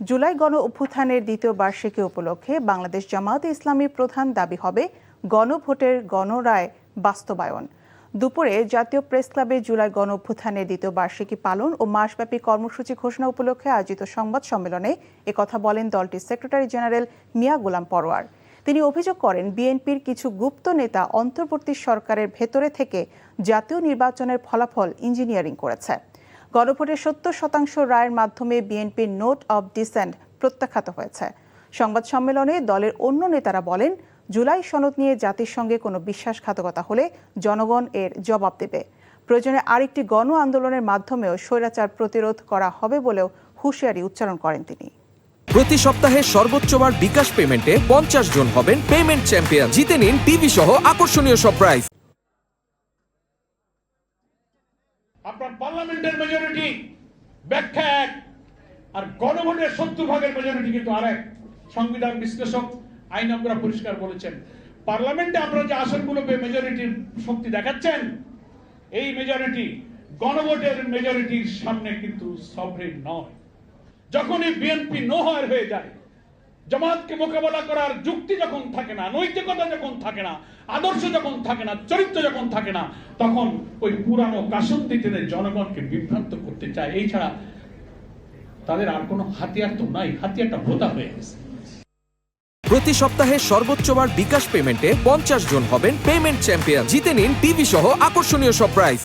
জুলাই গণ অভ্যুত্থানের দ্বিতীয় বার্ষিকী উপলক্ষে বাংলাদেশ জামায়াতে ইসলামী প্রধান দাবি হবে গণভোটের গণরায় বাস্তবায়ন। দুপুরে জাতীয় প্রেস ক্লাবে জুলাই গণ অভ্যুত্থানের দ্বিতীয় বার্ষিকী পালন ও মাসব্যাপী কর্মসূচি ঘোষণা উপলক্ষে আয়োজিত সংবাদ সম্মেলনে একথা বলেন দলটির সেক্রেটারি জেনারেল মিয়া গোলাম পরোয়ার। তিনি অভিযোগ করেন বিএনপির কিছু গুপ্ত নেতা অন্তর্বর্তী সরকারের ভেতরে থেকে জাতীয় নির্বাচনের ফলাফল ইঞ্জিনিয়ারিং করেছে। গণভোটের 70% রায়ের মাধ্যমে বিএনপির নোট অব ডিসেন্ট প্রত্যাখ্যাত হয়েছে। সংবাদ সম্মেলনে দলের অন্য নেতারা বলেন, জুলাই সনদ নিয়ে জাতির সঙ্গে কোনো বিশ্বাসঘাতকতা হলে জনগণ এর জবাব দেবে। প্রয়োজনে আরেকটি গণ আন্দোলনের মাধ্যমেও স্বৈরাচার প্রতিরোধ করা হবে বলেও হুঁশিয়ারি উচ্চারণ করেন তিনি। প্রতি সপ্তাহে সর্বোচ্চবার বিকাশ পেমেন্টে 50 জন হবেন পেমেন্ট চ্যাম্পিয়ন। জিতে নিন টিভি সহ আকর্ষণীয় সব প্রাইজ। আপনার পার্লামেন্টের মেজরিটি ব্যাখ্যা এক, আর গণভোটের 70% মেজরিটি কিন্তু আরেক। সংবিধান বিশ্লেষক আইনজ্ঞরা পরিষ্কার বলেছেন, পার্লামেন্টে আপনারা যে আসনগুলো পেয়ে মেজরিটির শক্তি দেখাচ্ছেন, এই মেজরিটি গণভোটের মেজরিটির সামনে কিন্তু সভরেন নয়। যখনই বিএনপি নোহয়ার হয়ে যায়, জামাতকে মোকাবেলা করার যুক্তি যখন থাকে না, নৈতিকতা যখন থাকে না, আদর্শ যখন থাকে না, চরিত্র যখন থাকে না, তখন ওই পুরানো কাসন্দিতে জনগণকে বিভ্রান্ত করতে চায়। এই ছাড়া তাদের আর কোনো হাতিয়ার তো নাই, হাতিয়ারটা ভোতা হয়ে গেছে। প্রতি সপ্তাহে সর্বোচ্চবার বিকাশ পেমেন্টে 50 জন হবেন পেমেন্ট চ্যাম্পিয়ন। জিতে নিন টিভি সহ আকর্ষণীয় সব প্রাইজ।